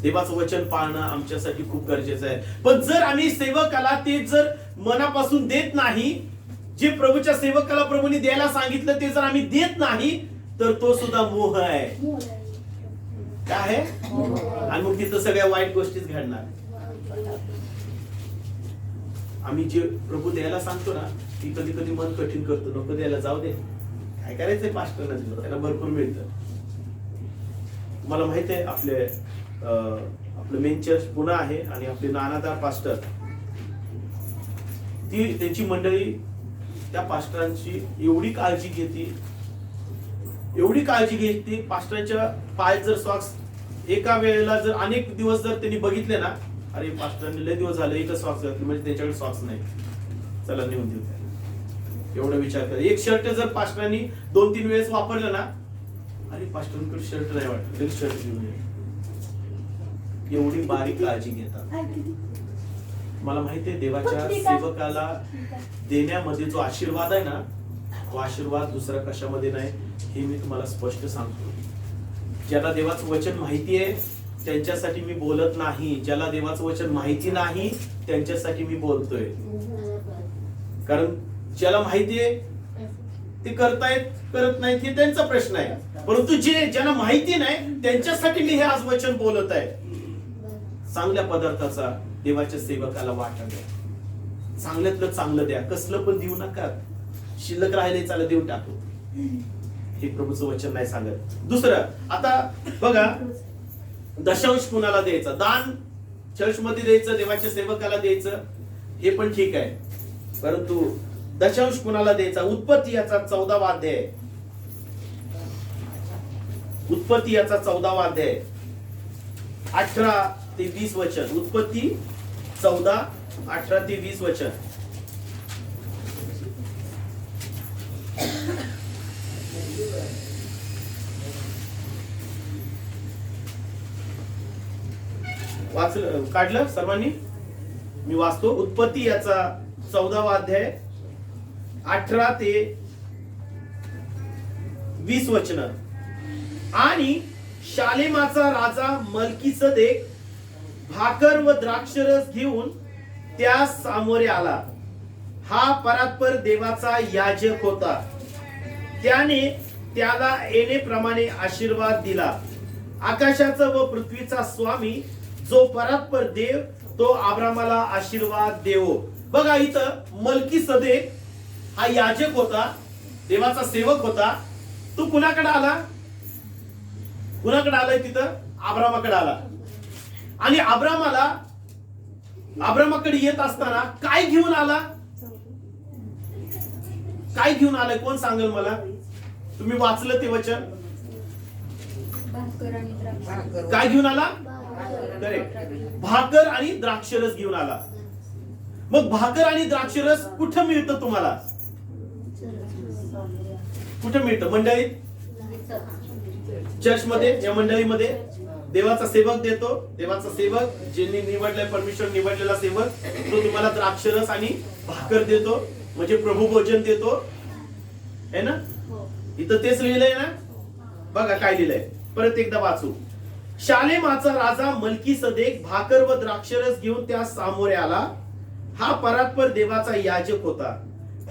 देवाचं वचन पाळणं आमच्यासाठी खूप गरजेचं आहे. पण जर आम्ही सेवकाला ते जर मनापासून देत नाही, जे प्रभूच्या सेवकाला प्रभूने द्यायला सांगितलं ते जर आम्ही देत नाही तर तो सुद्धा मोह आहे. काय आहे? आणि मग तिथं सगळ्या वाईट गोष्टीच घडणार. आम्ही जे प्रभू द्यायला सांगतो ना ती कधी कधी मन कठीण करतो. नको द्यायला, जाऊ दे, काय करायचंय पास्टरला दिलं, त्याला भरपूर मिळतं. तुम्हाला माहित आहे आपलं मेन चर्च पुणे आहे आणि आपले नानादार पास्टर, ती त्यांची मंडळी त्या पास्टरांची एवढी काळजी घेते. पास्टरांच्या पायात जर सॉक्स एका वेळेला जर अनेक दिवस जर त्यांनी बघितले ना, अरे पास्टरांनी लय दिवस झाले एकच सॉक्स घातले म्हणजे त्यांच्याकडे सॉक्स नाही, चला नेऊन देऊ त्याला. एवढा विचार करा. एक शर्ट जर पास्टरांनी 2-3 वेळेस वापरलं ना, अरे पास्टरांकडे शर्ट नाही वाटत, लगेच शर्ट घेऊन ये. एवढी बारीक काळजी घेतात. मला माहितीये देवाच्या सेवकाला देण्यामध्ये जो आशीर्वाद आहे ना, तो आशीर्वाद दुसरा कशामध्ये नाही, हे मी तुम्हाला स्पष्ट सांगतो. ज्याला देवाचं वचन माहिती आहे त्यांच्यासाठी मी बोलत नाही, ज्याला देवाचं वचन माहिती नाही त्यांच्यासाठी मी बोलतोय. कारण ज्याला माहिती आहे ते करतायत करत नाहीत हे त्यांचा प्रश्न आहे, परंतु ज्यांना माहिती नाही त्यांच्यासाठी मी हे आज वचन बोलत आहे. चांगल्या पदार्थाचा देवाच्या सेवकाला वाटा द्या, चांगल्यातलं चांगलं द्या, कसलं पण देऊ नका, शिल्लक राहिले चालत देऊन टाकू, हे प्रभूचं वचन नाही सांगत. दुसरं, आता बघा, दशांश कुणाला द्यायचं, दान चर्च मध्ये द्यायचं, देवाच्या सेवकाला द्यायचं, हे पण ठीक आहे, परंतु दशांश कुणाला द्यायचा. उत्पत्ती याचा 14वा अध्याय, उत्पत्ती याचा 14वा अध्याय 18 ते 20 वचन. उत्पत्ती 14, 18 ते 20 वचन. वाचलं, काढलं सर्वांनी? मी वाचतो. उत्पत्ती याचा 14वा अध्याय 18 ते 20 वचन. आणि शालेमाचा राजा मल्कीसदेक भाकर व द्राक्षरस घेऊन त्या सामोरे आला. हा परात्पर देवाचा याजक होता. त्याने त्याला येणेप्रमाणे आशीर्वाद दिला. आकाशाचा व पृथ्वीचा स्वामी जो परात्पर देव तो अब्रामाला आशीर्वाद देवो. बघा, इथं मल्कीसदेक हा याजक होता, देवाचा सेवक होता. तो कुणाकडे आला? कुणाकडे आलाय तिथं? अब्रामाकडे आला. आणि अब्रामाकडे येत असताना काय घेऊन आला? काय घेऊन आलाय? कोण सांगेल मला? तुम्ही वाचलं ते वचन? काय घेऊन आला? भाकर आणि द्राक्षरस घेऊन आला. मग भाकर आणि द्राक्षरस कुठं मिळतं तुम्हाला? कुठं मिळतं? मंडळीत, चर्च मध्ये, या मंडळीमध्ये देवाचा सेवक देतो. देवाचा सेवक ज्यांनी निवडलाय, परमेश्वर निवडलेला सेवक, तो तुम्हाला द्राक्षरस आणि भाकर देतो, म्हणजे प्रभू भोजन देतो, है ना? इथं तेच लिहिलंय ना? बघा काय लिहिलंय, परत एकदा वाचू. शालेमाचा राजा मल्कीसदेक भाकर व द्राक्षरस घेऊन त्या सामोरे आला. हा परात्पर देवाचा याजक होता.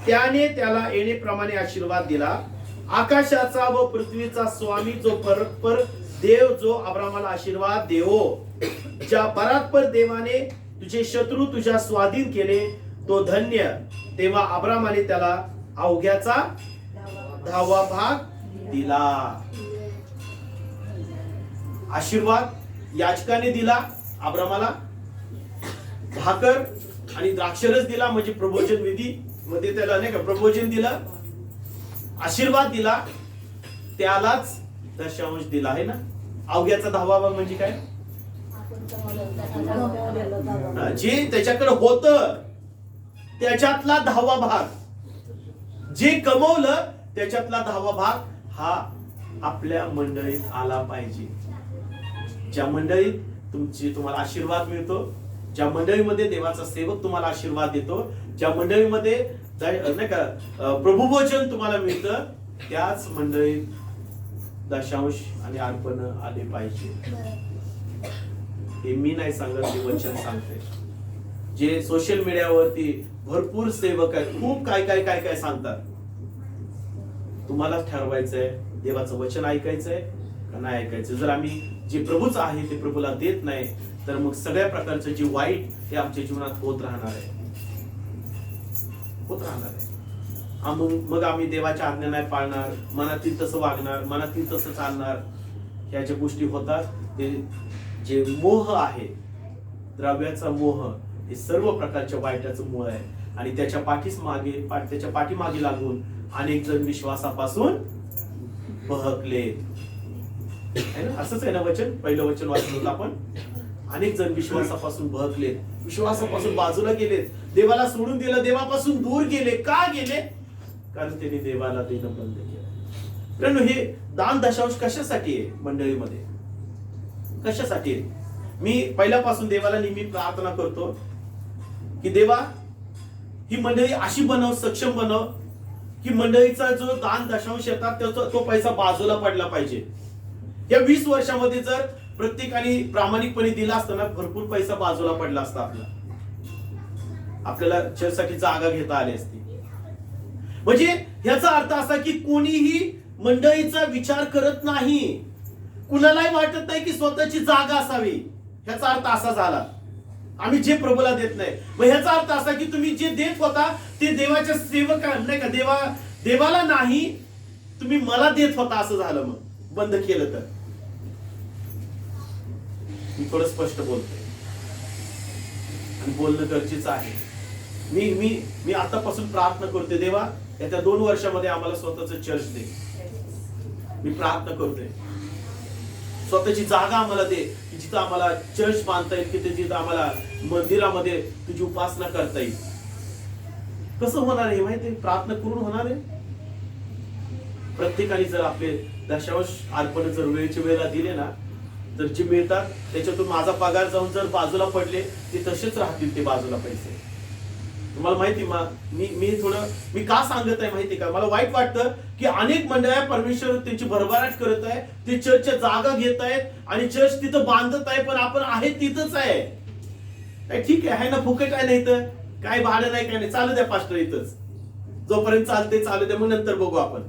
त्याने त्याला येणेप्रमाणे आशीर्वाद दिला. आकाशाचा व पृथ्वीचा स्वामी जो परात्पर देव जो अब्रामाला आशीर्वाद देवो. ज्या परात्पर देवाने तुझे शत्रू तुझ्या स्वाधीन केले तो धन्य. तेव्हा अब्रामाने त्याला अवघ्याचा 10वा भाग दिला. आशीर्वाद याजकाने दिला अब्रामाला, भाकर आणि द्राक्षरस दिला, म्हणजे प्रबोधन विधी मध्ये त्याला नाही का प्रबोधन दिलं, आशीर्वाद दिला, त्यालाच दशांश दिला आहे ना. अवघ्याचा 10वा भाग म्हणजे काय? जे त्याच्याकडे होत त्याच्यातला 10वा भाग, जे कमवलं त्याच्यातला 10वा भाग हा आपल्या मंडळीत आला पाहिजे. ज्या मंडळीत तुम्हाला आशीर्वाद मिळतो, ज्या मंडळीमध्ये देवाचा सेवक तुम्हाला आशीर्वाद देतो, ज्या मंडळीमध्ये नाही का प्रभुभोजन तुम्हाला मिळतं, त्याच मंडळीत दशांश आणि अर्पण आले पाहिजे. हे मी नाही सांगत, हे वचन सांगते. जे सोशल मीडियावरती भरपूर सेवक आहेत, खूप काय काय काय काय सांगतात. तुम्हालाच ठरवायचंय देवाचं वचन ऐकायचंय का नाही ऐकायचं. जर आम्ही जे प्रभूच आहे ते प्रभूला देत नाही, तर मग सगळ्या प्रकारचं जे वाईट हे आमच्या जीवनात होत राहणार आहे, होत राहणार आहे. मग आम्ही देवाच्या आज्ञा नाही पाळणार, मनातील तसं वागणार, मनातील तसं चालणार. ह्या ज्या गोष्टी होतात ते जे मोह आहे, द्रव्याचा मोह, हे सर्व प्रकारच्या वाईटाचं मूळ आहे. आणि त्याच्या पाठीमागे लागून अनेक जण विश्वासापासून बहकले. असंच आहे ना वचन? पहिलं वचन वाचलं होतं आपण. अनेक जण विश्वासापासून बहकलेत, विश्वासापासून बाजूला गेलेत, देवाला सोडून दिलं, देवापासून दूर गेले. का गेले? कारण त्यांनी देवाला देणं बंद केलं. कारण हे दान दशांश कशासाठी आहे मंडळीमध्ये? कशासाठी आहे? मी पहिल्यापासून देवाला नेहमी प्रार्थना करतो की देवा ही मंडळी अशी बनव, सक्षम बनव की मंडळीचा जो दान दशांश येतात त्याचा तो पैसा बाजूला पडला पाहिजे. या 20 वर्षामध्ये जर प्रत्येकाने प्रामाणिकपणे दिला असता ना, भरपूर पैसा बाजूला पडला असता आपल्याला चर्चसाठी जागा घेता आली असती. म्हणजे ह्याचा अर्थ असा की कोणीही मंडळीचा विचार करत नाही, कुणालाही वाटत नाही की स्वतःची जागा असावी. ह्याचा अर्थ असा झाला आम्ही जे प्रभूला देत नाही. मग ह्याचा अर्थ असा की तुम्ही जे देत होता ते देवाच्या सेवक नाही का, देवाला नाही, तुम्ही मला देत होता असं झालं. मग बंद केलं तर मी थोडं स्पष्ट बोलतोय आणि बोलणं गरजेचं आहे. मी आतापासून प्रार्थना करतोय, देवा येत्या 2 वर्षामध्ये आम्हाला स्वतःच चर्च दे. मी प्रार्थना करतोय स्वतःची जागा आम्हाला दे की जिथं आम्हाला चर्च बांधता येईल, की जिथं आम्हाला मंदिरामध्ये तुझी उपासना करता येईल. कसं होणार आहे माहिती? प्रार्थना करून होणार आहे. प्रत्येकाने जर आपले दशांश अर्पण जर वेळच्या वेळेला दिले ना, तर जे मिळतात त्याच्यातून माझा पगार जाऊन जर बाजूला पडले ते तसेच राहतील ते बाजूला पैसे. तुम्हाला माहिती मी का सांगत आहे माहिती का? मला वाईट वाटतं की अनेक मंडळी परमेश्वर त्यांची भरभराट करत आहे, ते चर्चच्या जागा घेत आहेत आणि चर्च तिथं बांधत आहे, पण आपण आहे तिथंच आहे. ठीक आहे ना, फुकट आहे, नाही तर काय भाडं नाही, काय नाही, चालू द्या पास्टर इथंच, जोपर्यंत चालते चालू द्या, मग नंतर बघू आपण.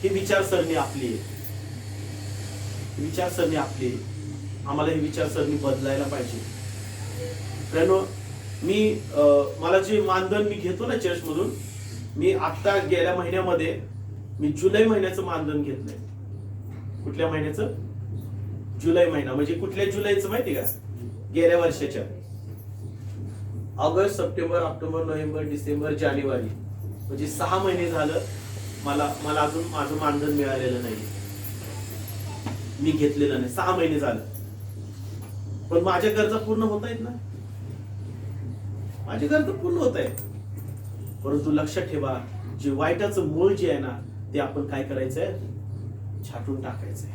ही विचारसरणी आपली आहे, विचारसरणी आपली. आम्हाला ही विचारसरणी बदलायला पाहिजे. कारण मला जे मानधन मी घेतो ना चर्च मधून, मी आता गेल्या महिन्यामध्ये मी जुलै महिन्याचं मानधन घेतलंय. कुठल्या महिन्याचं? जुलै महिना. म्हणजे कुठल्या जुलैचं माहिती का? गेल्या वर्षाच्या August, September, October, November, December, जानेवारी, म्हणजे 6 महिने झालं मला अजून माझं मानधन मिळालेलं नाही. मी घेतलेलं नाही, 6 महिने झालं. पण माझ्या गरजा पूर्ण होत आहेत ना, माझी गरज पूर्ण होत आहे. परंतु लक्षात ठेवा, जे वाईटाचं मूळ जे आहे ना, ते आपण काय करायचंय? छाटून टाकायचंय.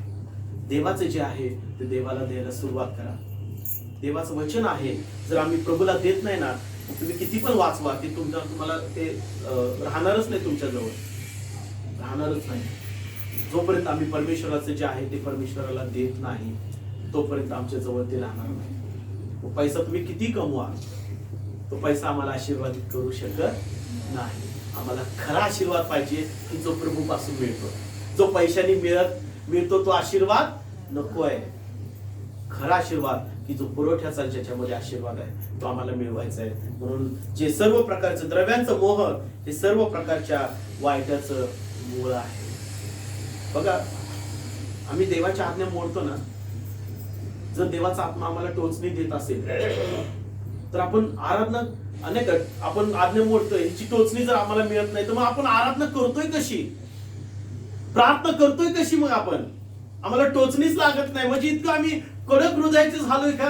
देवाचं जे आहे ते देवाला द्यायला सुरुवात करा. देवाचं वचन आहे, जर आम्ही प्रभूला देत नाही ना, तुम्ही किती पण वाचवा, ते तुम्हाला ते राहणारच नाही, तुमच्याजवळ राहणारच नाही. जोपर्यंत आम्ही परमेश्वराचं जे आहे ते परमेश्वराला देत नाही, तोपर्यंत आमच्या जवळ ते राहणार नाही. पैसा तुम्ही किती कमवा, तो पैसा आम्हाला आशीर्वादित करू शकत नाही. आम्हाला खरा आशीर्वाद पाहिजे की जो प्रभू पासून मिळतो. जो पैशाने मिळतो तो आशीर्वाद नको आहे. खरा आशीर्वाद की जो पुरवठ्याचा ज्याच्यामध्ये आशीर्वाद आहे तो आम्हाला मिळवायचा आहे. म्हणून जे सर्व प्रकारचं द्रव्यांचं मोह हे सर्व प्रकारच्या वाईटाचं मूळ आहे. बघा, आम्ही देवाच्या आज्ञा मोडतो ना, जर देवाचा आत्मा आम्हाला टोचणी देत असेल तर आपण आराधना अनेक आपण आज्ञा मोडतोय, हिची टोचणी जर आम्हाला मिळत नाही तर मग आपण आराधना करतोय कशी? प्रार्थना करतोय कशी? मग आपण आम्हाला टोचणीच लागत नाही, म्हणजे इतकं आम्ही कडक हृदयाचे झालोय का?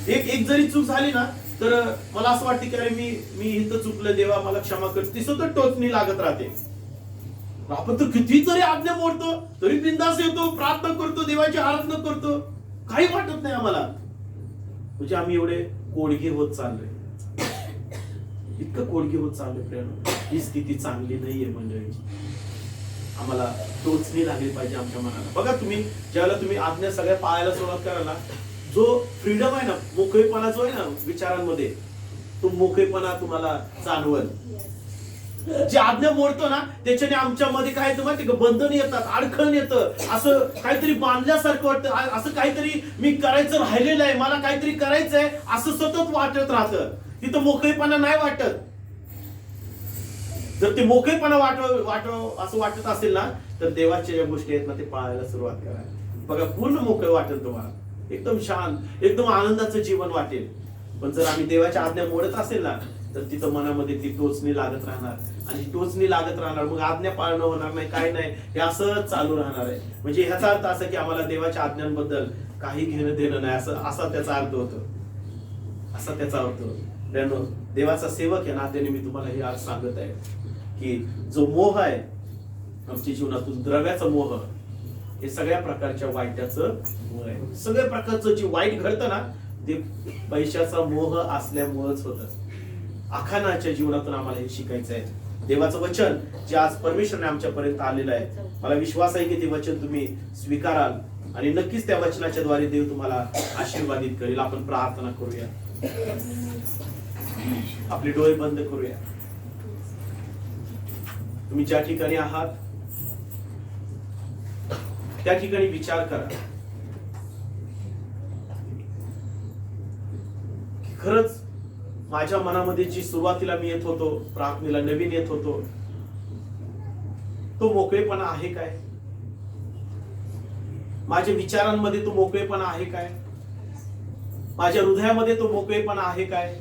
एक जरी चूक झाली ना तर मला असं वाटतं की अरे मी इथं चुकलं, देवा मला क्षमा कर, ती सतत टोचणी लागत राहते. आपण तर किती तरी आज्ञा मोडतो, तरी बिंदास येतो, प्रार्थना करतो, देवाची आराधना करतो, काही वाटत नाही आम्हाला. म्हणजे आम्ही एवढे कोडगे होत चाललोय, इतकं कोडगे होत चाललोय प्रेरणा. ही स्थिती चांगली नाहीये मंडळीची. आम्हाला टोचणी लागली पाहिजे आमच्या मनाला. बघा, ज्यावेळेला तुम्ही आज्ञा सगळ्या पाळायला सुरुवात करायला, जो फ्रीडम आहे ना, मोकळेपणा जो आहे ना विचारांमध्ये, तो मोकळेपणा तुम्हाला जाणवल. जे आज्ञा मोडतो ना त्याच्याने आमच्या मध्ये काय येतं माहिती का? बंधन येतात, अडखळण येतं, असं काहीतरी बांधल्यासारखं वाटतं, असं काहीतरी मी करायचं राहिलेलं आहे, मला काहीतरी करायचंय असं सतत वाटत राहतं. तिथं मोकळेपणा नाही वाटत. जर ते मोकळेपणा असं वाटत असेल ना तर देवाच्या ज्या गोष्टी आहेत ना ते पाळायला सुरुवात करा. बघा, पूर्ण मोकळं वाटेल तुम्हाला, एकदम शांत, एकदम आनंदाचं जीवन वाटेल. पण जर आम्ही देवाच्या आज्ञा मोडत असेल ना तर तिथं मनामध्ये ती टोचणी लागत राहणार, आणि टोचणी लागत राहणार, मग आज्ञा पाळणं होणार नाही, काय नाही, हे असंच चालू राहणार आहे. म्हणजे ह्याचा अर्थ असा की आम्हाला देवाच्या आज्ञांबद्दल काही घेणं देणं नाही, असा त्याचा अर्थ होतो. असा त्याचा अर्थ होतो. देवाचा सेवक या नात्याने मी तुम्हाला हे आज सांगत आहे की जो मोह आहे आमच्या जीवनातून, द्रव्याचा मोह, हे सगळ्या प्रकारच्या वाईटाचं मूळ आहे. सगळ्या प्रकारचं जे वाईट घडतं ना ते पैशाचा मोह असल्यामुळेच होतं. आखानाच्या जीवनातून आम्हाला हे शिकायचं आहे. देवाचं वचन जे आज परमेश्वरने आमच्यापर्यंत आलेलं आहे, मला विश्वास आहे की ते वचन तुम्ही स्वीकाराल आणि नक्कीच त्या वचनाच्या द्वारे देव तुम्हाला आशीर्वादित करेल. आपण प्रार्थना करूया. आपले डोळे बंद करूया. तुम्ही ज्या ठिकाणी आहात त्या ठिकाणी विचार करा की खरंच माझ्या मनामध्ये जी सुरुवातीला मी येत होतो, प्रार्थनेला नवीन येत होतो, तो मोकळेपणा आहे काय? माझ्या विचारांमध्ये तो मोकळेपणा आहे काय? माझ्या हृदयामध्ये तो मोकळेपणा आहे काय?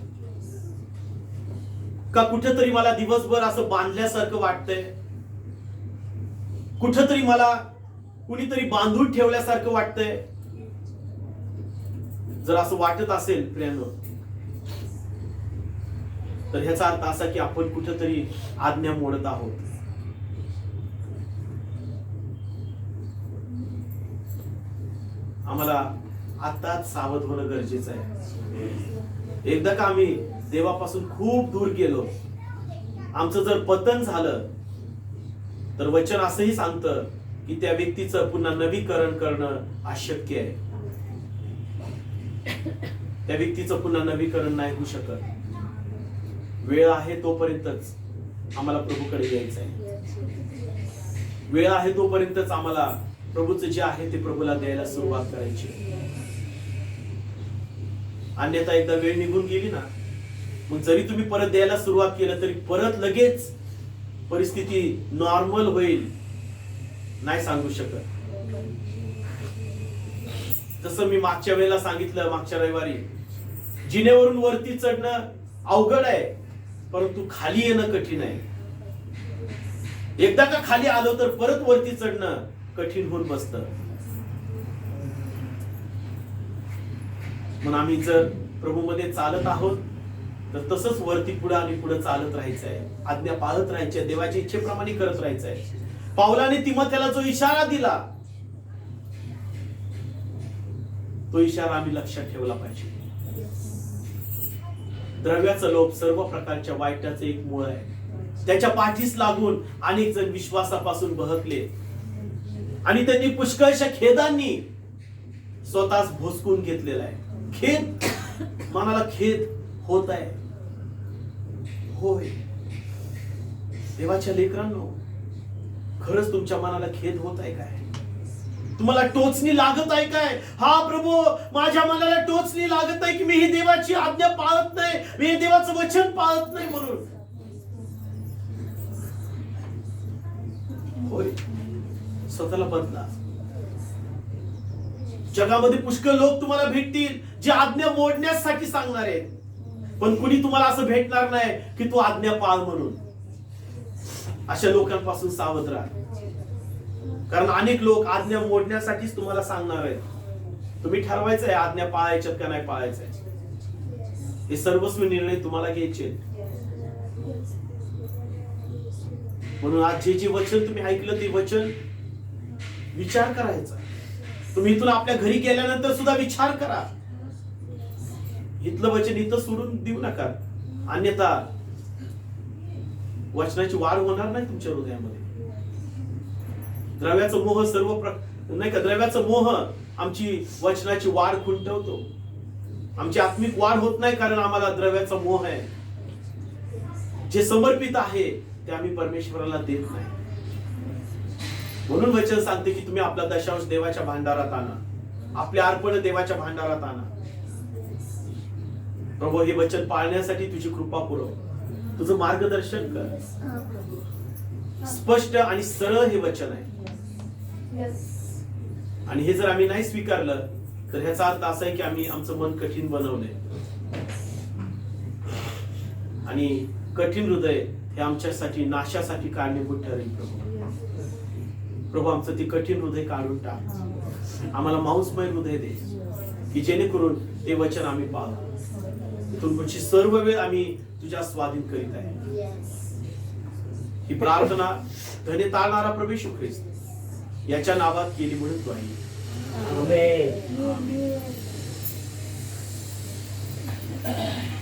का कुठेतरी मला दिवसभर असं बांधल्यासारखं वाटतंय? कुठेतरी मला कुणीतरी बांधून ठेवल्यासारखं वाटतंय? जर असं वाटत असेल प्रियांनो, तर ह्याचा अर्थ असा की आपण कुठेतरी आज्ञा मोडत आहोत. आम्हाला आताच सावध होणं गरजेचं आहे. एकदा का आम्ही देवापासून खूप दूर गेलो, आमचं जर पतन झालं, तर वचन असंही सांगतं की त्या व्यक्तीचं पुन्हा नवीकरण करणं अशक्य आहे. त्या व्यक्तीचं पुन्हा नवीकरण नाही होऊ शकत. वेळ आहे तोपर्यंतच आम्हाला प्रभूकडे यायचं आहे. वेळ आहे तोपर्यंतच आम्हाला प्रभूचं जे आहे ते प्रभूला द्यायला सुरुवात करायची. अन्यथा एकदा वेळ निघून गेली ना, मग जरी तुम्ही परत द्यायला सुरुवात केलं तरी परत लगेच परिस्थिती नॉर्मल होईल नाही सांगू शकत. जसं मी मागच्या वेळेला सांगितलं, मागच्या रविवारी, जिनेवरून वरती चढणं अवघड आहे, परंतु खाली येणं कठीण आहे. एकदा का खाली आलो तर परत वरती चढणं कठीण होऊन बसतं. म्हणून आम्ही जर प्रभूमध्ये चालत आहोत तर तसंच वरती पुढे आणि पुढे चालत राहायचं आहे. आज्ञा पाळत राहायची, देवाच्या इच्छेप्रमाणे करत राहायचं आहे. पावलाने तिमोथेला जो इशारा दिला, तो इशारा आम्ही लक्षात ठेवला पाहिजे. द्रव्याचं लोभ सर्व प्रकारच्या वाईटाचं एक मूळ आहे. त्याच्या पाठीस लागून अनेक जण विश्वासापासून बहकले आणि त्यांनी पुष्कळशा खेदांनी स्वतःच भोसकून घेतलेला आहे. खेद, मनाला खेद होत आहे. होय देवाच्या लेकरांनो, खरंच तुमच्या मनाला खेद होत आहे काय? तुम्हाला टोचणी लागत आहे काय? हा प्रभू, माझ्या मनाला टोचणी लागत आहे की मी ही देवाची आज्ञा पाळत नाही, मी हे देवाचं वचन पाळत नाही म्हणून. होय, स्वतःला बदला. जगामध्ये पुष्कळ लोक तुम्हाला भेटतील जे आज्ञा मोडण्यासाठी सांगणार आहेत, पण कुणी तुम्हाला असं भेटणार नाही की तू आज्ञा पाळ म्हणून. अशा लोकांपासून सावध राहा, कारण अनेक लोक आज्ञा मोडण्यासाठीच तुम्हाला सांगणार आहेत. तुम्ही ठरवायचं आहे आज्ञा पाळायच्यात का नाही पाळायचं. हे सर्वस्व निर्णय तुम्हाला घ्यायचे. म्हणून आज जे जे वचन तुम्ही ऐकलं ते वचन विचार करायचा. तुम्ही इथून आपल्या घरी गेल्यानंतर सुद्धा विचार करा. इथलं वचन इथं सोडून देऊ नका, अन्यथा वचनाची वाढ होणार नाही तुमच्या हृदयामध्ये. द्रव्याचा मोह नाही का, द्रव्याचा मोह आमची वचनाची वाढ खुंटवतो. आमची आत्मिक वाढ होत नाही कारण आम्हाला द्रव्याचा मोह आहे. जे समर्पित आहे ते आम्ही परमेश्वराला देत नाही. म्हणून वचन सांगते की तुम्ही आपला दशांश देवाच्या भांडारात आणा, आपले अर्पण देवाच्या भांडारात आणा. प्रभू, हे वचन पाळण्यासाठी तुझी कृपा पुरव, तुझं मार्गदर्शन कर. स्पष्ट आणि सरळ हे वचन आहे, आणि हे जर आम्ही नाही स्वीकारलं तर ह्याचा अर्थ असा आहे की आम्ही आमचं मन कठीण बनवलंय. आणि कठीण हृदय हे आमच्यासाठी नाशासाठी कारणीभूत ठरेल. प्रभू, आमचं ते कठीण हृदय काढून टाक. आम्हाला मांसमय हृदय दे की जेणेकरून ते वचन आम्ही पाळू. इथून पुढची सर्व वेळ आम्ही तुझ्या स्वाधीन करीत आहे. ही प्रार्थना धन्य तारणारा प्रभू येशू ख्रिस्त याच्या नावात केली म्हणून तो आहे. आहे